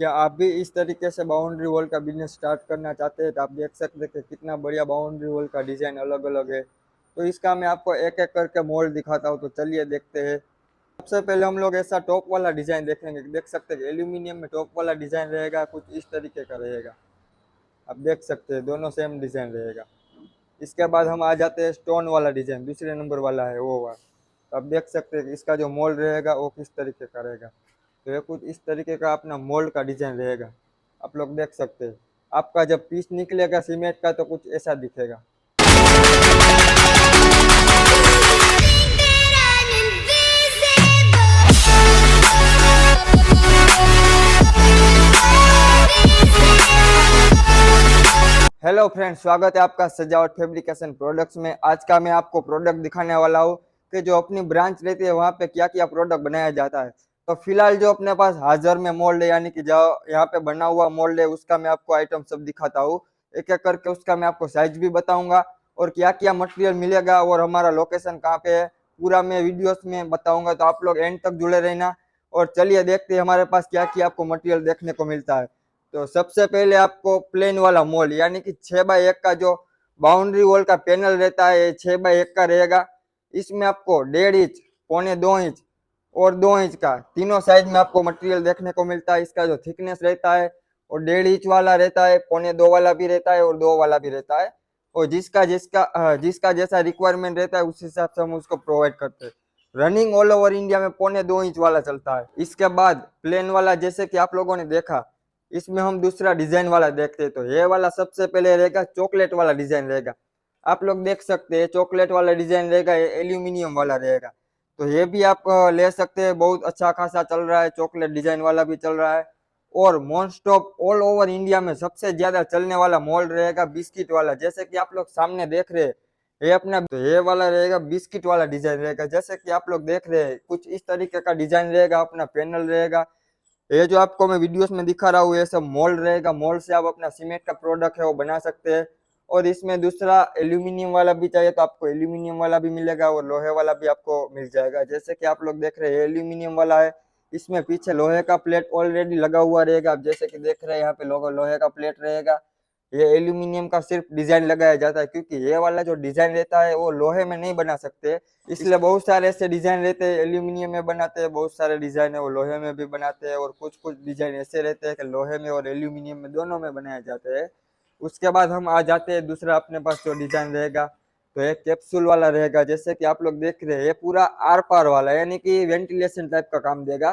क्या आप भी इस तरीके से बाउंड्री वॉल का बिजनेस स्टार्ट करना चाहते हैं? तो आप देख सकते हैं कि कितना बढ़िया बाउंड्री वॉल का डिजाइन अलग अलग है। तो इसका मैं आपको एक एक करके मोल्ड दिखाता हूँ, तो चलिए देखते हैं। सबसे पहले हम लोग ऐसा टॉप वाला डिजाइन देखेंगे। देख सकते हैं एल्यूमिनियम में टॉप वाला डिजाइन रहेगा, कुछ इस तरीके का रहेगा। आप देख सकते हैं दोनों सेम डिजाइन रहेगा। इसके बाद हम आ जाते हैं स्टोन वाला डिजाइन, दूसरे नंबर वाला है वो वाला। तो आप देख सकते हैं कि इसका जो मोल्ड रहेगा वो किस तरीके का रहेगा। तो ये कुछ इस तरीके का अपना मोल्ड का डिजाइन रहेगा। आप लोग देख सकते हैं। आपका जब पीस निकलेगा सीमेंट का तो कुछ ऐसा दिखेगा। हेलो फ्रेंड्स, स्वागत है आपका सजावट फैब्रिकेशन प्रोडक्ट्स में। आज का मैं आपको प्रोडक्ट दिखाने वाला हूँ कि जो अपनी ब्रांच रहती है वहाँ पे क्या क्या प्रोडक्ट बनाया जाता है। तो फिलहाल जो अपने पास हाजिर में मोल्ड है, यानी कि जो यहाँ पे बना हुआ मोल्ड है, उसका मैं आपको आइटम सब दिखाता हूँ। एक एक करके उसका मैं आपको साइज भी बताऊंगा और क्या क्या मटेरियल मिलेगा और हमारा लोकेशन कहाँ पे है, पूरा मैं वीडियोस में बताऊंगा। तो आप लोग एंड तक जुड़े रहना। और चलिए देखते हैं हमारे पास क्या क्या आपको मटेरियल देखने को मिलता है। तो सबसे पहले आपको प्लेन वाला मोल्ड, यानी कि 6x1 का जो बाउंड्री वॉल का पैनल रहता है, 6x1 का रहेगा। इसमें आपको 1.5 इंच, 2.25 इंच और 2 इंच का तीनों साइज में आपको मटेरियल देखने को मिलता है। इसका जो थिकनेस रहता है और 1.5 इंच वाला रहता है, 2.25 वाला भी रहता है और 2 वाला भी रहता है। और जिसका जिसका जिसका जैसा रिक्वायरमेंट रहता है उस हिसाब से हम उसको प्रोवाइड करते हैं। रनिंग ऑल ओवर इंडिया में 2.25 इंच वाला चलता है। इसके बाद प्लेन वाला, जैसे कि आप लोगों ने देखा, इसमें हम दूसरा डिजाइन वाला देखते हैं। तो ये वाला सबसे पहले रहेगा चॉकलेट वाला डिजाइन रहेगा। आप लोग देख सकते हैं चॉकलेट वाला डिजाइन रहेगा, ये एल्यूमिनियम वाला रहेगा। तो ये भी आप ले सकते हैं, बहुत अच्छा खासा चल रहा है, चॉकलेट डिजाइन वाला भी चल रहा है। और most of all over India में सबसे ज्यादा चलने वाला मोल्ड रहेगा बिस्किट वाला, जैसे कि आप लोग सामने देख रहे हैं। ये अपना तो ये वाला रहेगा बिस्किट वाला डिजाइन रहेगा, जैसे कि आप लोग देख रहे हैं कुछ इस तरीके का डिजाइन रहेगा, अपना पैनल रहेगा। ये जो आपको मैं वीडियोस में दिखा रहा हूँ ये सब मोल्ड रहेगा। मोल्ड से आप अपना सीमेंट का प्रोडक्ट है वो बना सकते हैं। और इसमें दूसरा एल्यूमिनियम वाला भी चाहिए तो आपको एल्यूमिनियम वाला भी मिलेगा और लोहे वाला भी आपको मिल जाएगा। जैसे कि आप लोग देख रहे हैं एल्यूमिनियम वाला है, इसमें पीछे लोहे का प्लेट ऑलरेडी लगा हुआ रहेगा। आप जैसे कि देख रहे हैं यहाँ पे लोहे का प्लेट रहेगा। ये एल्यूमिनियम का सिर्फ डिजाइन लगाया जाता है, क्योंकि ये वाला जो डिजाइन रहता है वो लोहे में नहीं बना सकते। इसलिए बहुत सारे ऐसे डिजाइन रहते हैं एल्यूमिनियम में बनाते हैं, बहुत सारे डिजाइन है वो लोहे में भी बनाते हैं, और कुछ कुछ डिजाइन ऐसे रहते हैं कि लोहे में और एल्यूमिनियम में दोनों में बनाए जाते हैं। उसके बाद हम आ जाते हैं दूसरा अपने पास जो डिजाइन रहेगा। तो एक कैप्सूल वाला रहेगा, जैसे कि आप लोग देख रहे हैं ये पूरा आर पार वाला, यानी कि वेंटिलेशन टाइप का काम देगा।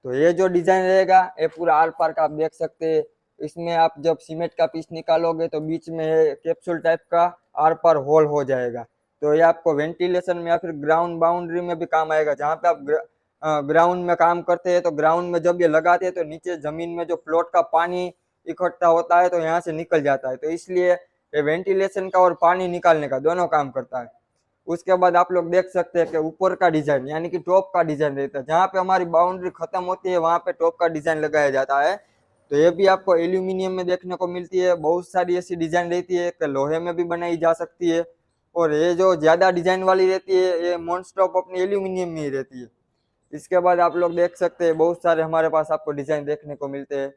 तो ये जो डिजाइन रहेगा ये पूरा आर पार का आप देख सकते हैं। इसमें आप जब सीमेंट का पीस निकालोगे तो बीच में कैप्सूल टाइप का आर पार होल हो जाएगा। तो ये आपको वेंटिलेशन में या फिर ग्राउंड बाउंड्री में भी काम आएगा। जहाँ पे आप ग्राउंड में काम करते हैं तो ग्राउंड में जब ये लगाते हैं तो नीचे जमीन में जो प्लॉट का पानी इकट्ठा होता है तो यहाँ से निकल जाता है। तो इसलिए ये वेंटिलेशन का और पानी निकालने का दोनों काम करता है। उसके बाद आप लोग देख सकते हैं कि ऊपर का डिजाइन, यानी कि टॉप का डिजाइन रहता है, जहाँ पे हमारी बाउंड्री खत्म होती है वहां पे टॉप का डिजाइन लगाया जाता है। तो ये भी आपको एल्यूमिनियम में देखने को मिलती है। बहुत सारी ऐसी डिजाइन रहती है कि लोहे में भी बनाई जा सकती है। और ये जो ज्यादा डिजाइन वाली रहती है ये मोस्ट ऑफ अपनी एल्यूमिनियम में ही रहती है। इसके बाद आप लोग देख सकते हैं बहुत सारे हमारे पास आपको डिजाइन देखने को मिलते हैं।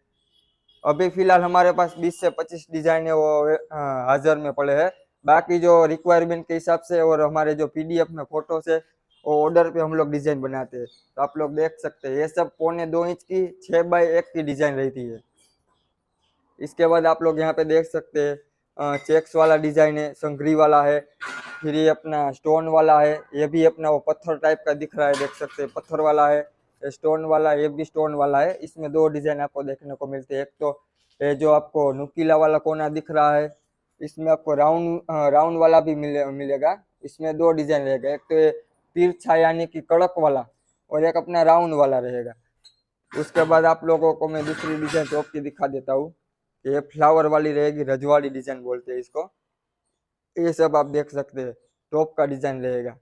अभी फिलहाल हमारे पास 20 से 25 डिजाइन है वो हाजिर में पड़े हैं। बाकी जो रिक्वायरमेंट के हिसाब से और हमारे जो पीडीएफ में फोटो से वो ऑर्डर पे हम लोग डिजाइन बनाते हैं। तो आप लोग देख सकते हैं ये सब 2.25 इंच की 6x1 की डिजाइन रहती है। इसके बाद आप लोग यहाँ पे देख सकते हैं चेक्स वाला डिजाइन है, संगरी वाला है, फिर ये अपना स्टोन वाला है। ये भी अपना वो पत्थर टाइप का दिख रहा है, देख सकते हैं पत्थर वाला है। स्टोन वाला, ये भी स्टोन वाला है। इसमें दो डिजाइन आपको देखने को मिलते हैं। एक तो ये जो आपको नुकीला वाला कोना दिख रहा है, इसमें आपको राउंड वाला भी मिलेगा। इसमें दो डिजाइन रहेगा, एक तो ये तिरछा यानी कि कड़क वाला, और एक अपना राउंड वाला रहेगा। उसके बाद आप लोगों को मैं दूसरी डिजाइन टॉप की दिखा देता हूँ। ये फ्लावर वाली रहेगी, रजवाड़ी डिजाइन बोलते हैं इसको। ये सब आप देख सकते हैं टॉप का डिजाइन रहेगा।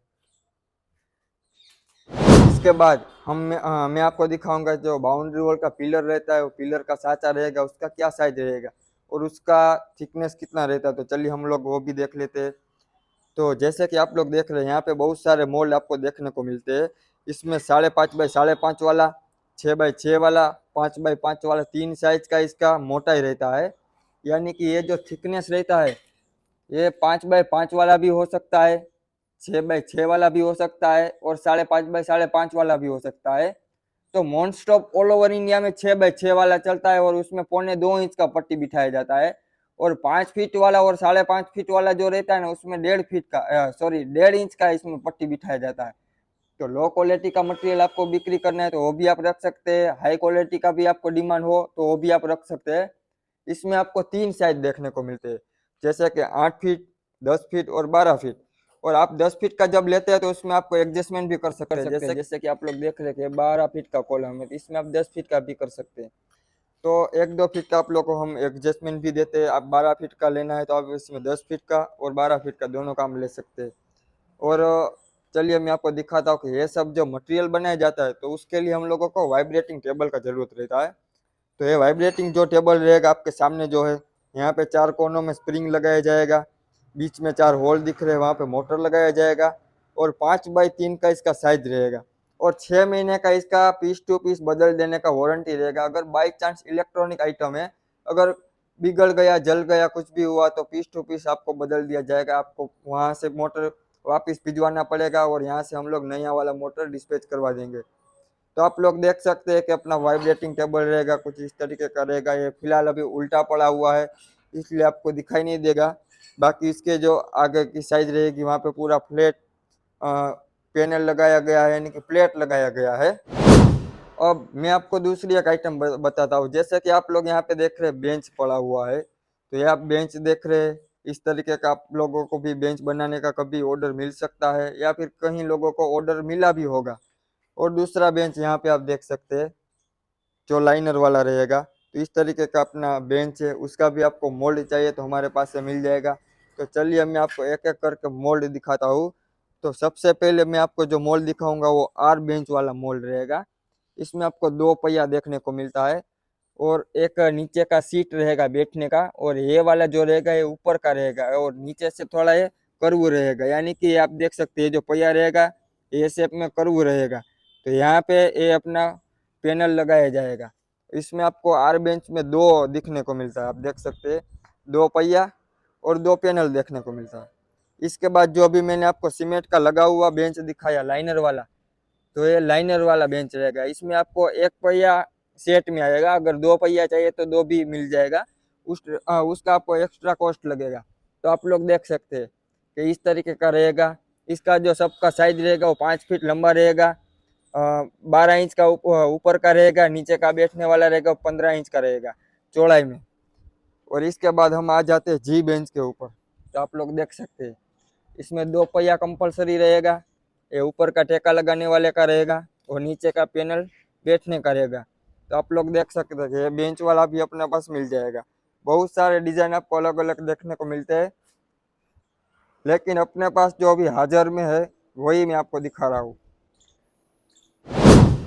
इसके बाद मैं आपको दिखाऊंगा जो बाउंड्री वॉल का पिलर रहता है, वो पिलर का साँचा रहेगा, उसका क्या साइज रहेगा और उसका थिकनेस कितना रहता है। तो चलिए हम लोग वो भी देख लेते हैं। तो जैसे कि आप लोग देख रहे हैं यहाँ पे बहुत सारे मोल्ड आपको देखने को मिलते हैं। इसमें 5.5 बाई 5.5 वाला, 6x6 वाला, 5x5 वाला, 3 साइज का इसका मोटाई रहता है। यानी कि ये जो थिकनेस रहता है ये 5x5 वाला भी हो सकता है, 6x6 वाला भी हो सकता है और 5.5x5 वाला भी हो सकता है। तो most of all over India में 6x6 वाला चलता है और उसमें 1.25 इंच का पट्टी बिठाया जाता है। और 5 फीट वाला और 5.5 फीट वाला जो रहता है ना उसमें 1.5 फीट का 1.5 इंच का इसमें पट्टी बिठाया जाता है। तो लो क्वालिटी का मटेरियल आपको बिक्री करना है तो वो भी आप रख सकते हैं, हाई क्वालिटी का भी आपको डिमांड हो तो वो भी आप रख सकते हैं। इसमें आपको 3 साइज देखने को मिलते हैं, जैसे कि 8 फीट, 10 फीट और 12 फीट। और आप 10 फीट का जब लेते हैं तो उसमें आपको एडजस्टमेंट भी कर सकते हैं, जैसे कि आप लोग देख रहे हैं 12 फीट का कॉलम है तो इसमें आप 10 फीट का भी कर सकते हैं। तो 1-2 फीट का आप लोग को हम एडजस्टमेंट भी देते हैं। आप 12 फीट का लेना है तो आप इसमें 10 फीट का और 12 फीट का दोनों काम ले सकते हैं। और चलिए मैं आपको दिखाता हूँ कि ये सब जो मटेरियल बनाया जाता है तो उसके लिए हम लोगों को वाइब्रेटिंग टेबल का जरूरत रहता है। तो ये वाइब्रेटिंग जो टेबल रहेगा आपके सामने जो है, यहाँ पे 4 कोनों में स्प्रिंग लगाया जाएगा, बीच में 4 होल दिख रहे हैं वहाँ पे मोटर लगाया जाएगा और 5x3 का इसका साइज रहेगा और 6 महीने का इसका पीस टू पीस बदल देने का वारंटी रहेगा। अगर बाई चांस इलेक्ट्रॉनिक आइटम है, अगर बिगड़ गया, जल गया, कुछ भी हुआ तो पीस टू पीस आपको बदल दिया जाएगा। आपको वहाँ से मोटर वापस भिजवाना पड़ेगा और यहाँ से हम लोग नया वाला मोटर डिस्पैच करवा देंगे। तो आप लोग देख सकते हैं कि अपना वाइब्रेटिंग टेबल रहेगा, कुछ इस तरीके का रहेगा। ये फिलहाल अभी उल्टा पड़ा हुआ है इसलिए आपको दिखाई नहीं देगा। बाकी इसके जो आगे की साइज रहेगी वहाँ पे पूरा फ्लैट पैनल लगाया गया है, यानी कि प्लेट लगाया गया है। अब मैं आपको दूसरी एक आइटम बताता हूँ। जैसे कि आप लोग यहाँ पे देख रहे हैं बेंच पड़ा हुआ है, तो ये आप बेंच देख रहे हैं, इस तरीके का आप लोगों को भी बेंच बनाने का कभी ऑर्डर मिल सकता है या फिर कहीं लोगों को ऑर्डर मिला भी होगा। और दूसरा बेंच यहाँ पे आप देख सकते हैं जो लाइनर वाला रहेगा। तो इस तरीके का अपना बेंच है, उसका भी आपको मोल्ड चाहिए तो हमारे पास से मिल जाएगा। तो चलिए मैं आपको एक एक करके मोल्ड दिखाता हूँ। तो सबसे पहले मैं आपको जो मोल्ड दिखाऊंगा वो आर बेंच वाला मोल्ड रहेगा। इसमें आपको 2 पहिया देखने को मिलता है और एक नीचे का सीट रहेगा बैठने का, और ये वाला जो रहेगा ये ऊपर का रहेगा और नीचे से थोड़ा ये कर्व रहेगा। यानी कि आप देख सकते हैं जो पहिया रहेगा ये शेप में कर्व रहेगा। तो यहाँ पे ये अपना पैनल लगाया जाएगा। इसमें आपको आर बेंच में 2 दिखने को मिलता है, आप देख सकते हैं 2 पहिया और 2 पैनल देखने को मिलता है। इसके बाद जो अभी मैंने आपको सीमेंट का लगा हुआ बेंच दिखाया लाइनर वाला, तो ये लाइनर वाला बेंच रहेगा। इसमें आपको 1 पहिया सेट में आएगा, अगर 2 पहिया चाहिए तो 2 भी मिल जाएगा। उसका आपको एक्स्ट्रा कॉस्ट लगेगा। तो आप लोग देख सकते हैं कि इस तरीके का रहेगा। इसका जो सबका साइज रहेगा वो 5 फीट लंबा रहेगा, 12 इंच का ऊपर का रहेगा, नीचे का बैठने वाला रहेगा 15 इंच का रहेगा चौड़ाई में। और इसके बाद हम आ जाते हैं जी बेंच के ऊपर। तो आप लोग देख सकते हैं इसमें 2 पहिया कंपलसरी रहेगा, ये ऊपर का टेका लगाने वाले का रहेगा और नीचे का पैनल बैठने का रहेगा। तो आप लोग देख सकते हैं ये बेंच वाला भी अपने पास मिल जाएगा। बहुत सारे डिजाइन आपको अलग अलग देखने को मिलते हैं, लेकिन अपने पास जो अभी हाजिर में है वही मैं आपको दिखा रहा हूँ।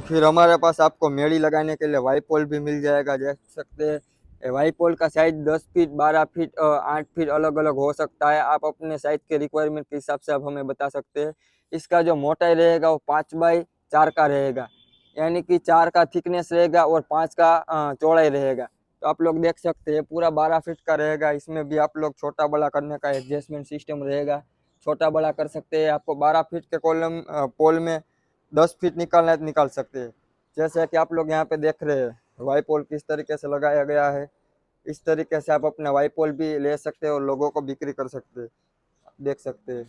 फिर हमारे पास आपको मेड़ी लगाने के लिए वाईपोल भी मिल जाएगा, देख सकते हैं। वाईपोल का साइज 10 फीट, 12 फीट, 8 फीट अलग अलग हो सकता है। आप अपने साइज के रिक्वायरमेंट के हिसाब से आप हमें बता सकते हैं। इसका जो मोटाई रहेगा वो 5x4 का रहेगा, यानी कि 4 का थिकनेस रहेगा और 5 का चौड़ाई रहेगा। तो आप लोग देख सकते हैं पूरा 12 फीट का रहेगा। इसमें भी आप लोग छोटा बड़ा करने का एडजस्टमेंट सिस्टम रहेगा, छोटा बड़ा कर सकते हैं। आपको 12 फीट के कॉलम पोल में 10 फीट निकालना है तो निकाल सकते हैं। जैसे कि आप लोग यहाँ पे देख रहे हैं वाई पोल किस तरीके से लगाया गया है, इस तरीके से आप अपना वाई पोल भी ले सकते हैं और लोगों को बिक्री कर सकते हैं, देख सकते हैं।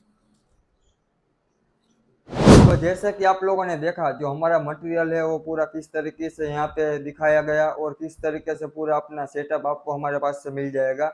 तो जैसे कि आप लोगों ने देखा जो हमारा मटेरियल है वो पूरा किस तरीके से यहाँ पे दिखाया गया और किस तरीके से पूरा अपना सेटअप आपको हमारे पास से मिल जाएगा।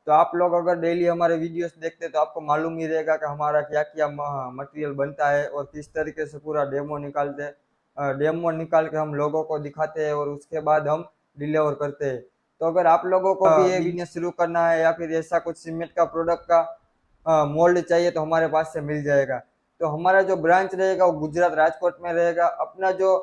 तो आप लोग अगर डेली हमारे वीडियोस देखते तो आपको मालूम ही रहेगा कि हमारा क्या क्या मटेरियल बनता है और किस तरीके से पूरा डेमो निकाल के हम लोगों को दिखाते हैं और उसके बाद हम डिलीवर करते हैं। तो अगर आप लोगों को भी ये बिजनेस शुरू करना है या फिर ऐसा कुछ सीमेंट का प्रोडक्ट का मोल्ड चाहिए तो हमारे पास से मिल जाएगा। तो हमारा जो ब्रांच रहेगा वो गुजरात राजकोट में रहेगा। अपना जो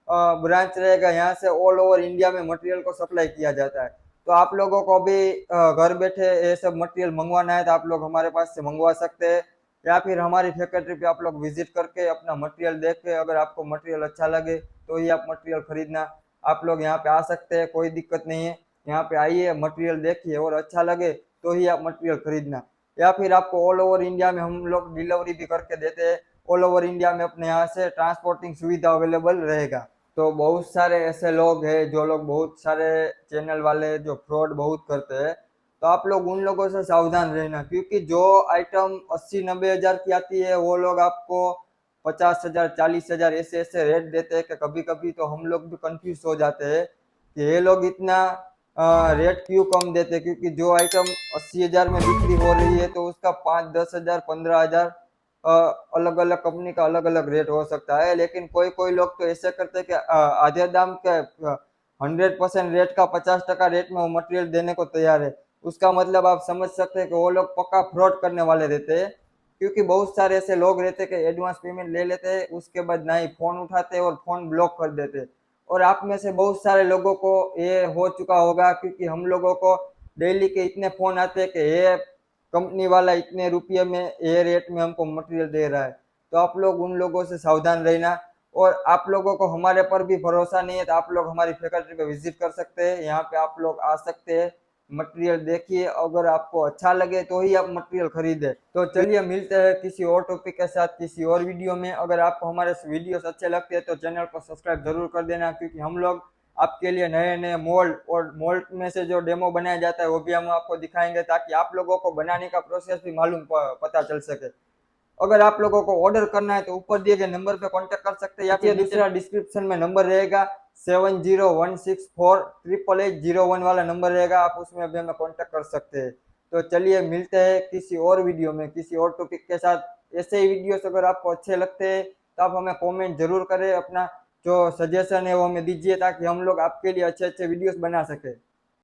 ब्रांच रहेगा यहाँ से ऑल ओवर इंडिया में मटेरियल को सप्लाई किया जाता है। तो आप लोगों को भी घर बैठे ये सब मटेरियल मंगवाना है तो आप लोग हमारे पास से मंगवा सकते हैं, या फिर हमारी फैक्ट्री पे आप लोग विजिट करके अपना मटेरियल देख के अगर आपको मटेरियल अच्छा लगे तो ही आप मटेरियल खरीदना। आप लोग यहाँ पे आ सकते हैं, कोई दिक्कत नहीं है। यहाँ पे आइए, मटेरियल देखिए और अच्छा लगे तो ही आप मटेरियल खरीदना। या फिर आपको ऑल ओवर इंडिया में हम लोग डिलीवरी भी करके देते हैं। ऑल ओवर इंडिया में अपने यहाँ से ट्रांसपोर्टिंग सुविधा अवेलेबल रहेगा। तो बहुत सारे ऐसे लोग हैं जो लोग बहुत सारे चैनल वाले जो फ्रॉड बहुत करते हैं, तो आप लोग उन लोगों से सावधान रहना, क्योंकि जो आइटम 80-90 हज़ार की आती है वो लोग आपको 50 हज़ार 40 हज़ार ऐसे ऐसे रेट देते हैं कि कभी कभी तो हम लोग भी कंफ्यूज हो जाते हैं कि ये लोग इतना रेट क्यों कम देते हैं, क्योंकि जो आइटम 80 हज़ार में बिक्री हो रही है तो उसका 5-10 हज़ार 15 हज़ार अलग अलग कंपनी का अलग अलग रेट हो सकता है। लेकिन कोई कोई लोग तो ऐसे करते हैं कि आधे दाम के 100% रेट का 50% रेट में वो मटेरियल देने को तैयार है। उसका मतलब आप समझ सकते हैं कि वो लोग पक्का फ्रॉड करने वाले रहते हैं, क्योंकि बहुत सारे ऐसे लोग रहते हैं कि एडवांस पेमेंट ले लेते हैं, उसके बाद ना ही फोन उठाते और फोन ब्लॉक कर देते। और आप में से बहुत सारे लोगों को ये हो चुका होगा, क्योंकि हम लोगों को डेली के इतने फोन आते हैं कि ये कंपनी वाला इतने रुपये में ये रेट में हमको मटेरियल दे रहा है। तो आप लोग उन लोगों से सावधान रहना। और आप लोगों को हमारे पर भी भरोसा नहीं है तो आप लोग हमारी फैक्ट्री पे विजिट कर सकते हैं, यहाँ पे आप लोग आ सकते हैं, मटेरियल देखिए, अगर आपको अच्छा लगे तो ही आप मटेरियल खरीदें। तो चलिए मिलते हैं किसी और टॉपिक के साथ किसी और वीडियो में। अगर आपको हमारे वीडियोस अच्छे लगते हैं तो चैनल को सब्सक्राइब जरूर कर देना, क्योंकि हम लोग आपके लिए नए नए मोल्ड और मोल्ड में से जो डेमो बनाया जाता है वो भी हम आपको दिखाएंगे, ताकि आप लोगों को बनाने का प्रोसेस भी मालूम पता चल सके। अगर आप लोगों को ऑर्डर करना है तो ऊपर दिए गए नंबर पे कांटेक्ट कर सकते हैं, या फिर दूसरा डिस्क्रिप्शन में नंबर रहेगा 7016488801 वाला नंबर रहेगा, आप उसमें भी हमें कांटेक्ट कर सकते हैं। तो चलिए मिलते हैं किसी और वीडियो में किसी और टॉपिक के साथ। ऐसे ही वीडियोस अगर आपको अच्छे लगते हैं तो आप हमें कमेंट जरूर करें, अपना जो सजेशन है वो हमें दीजिए, ताकि हम लोग आपके लिए अच्छे अच्छे वीडियोस बना सके।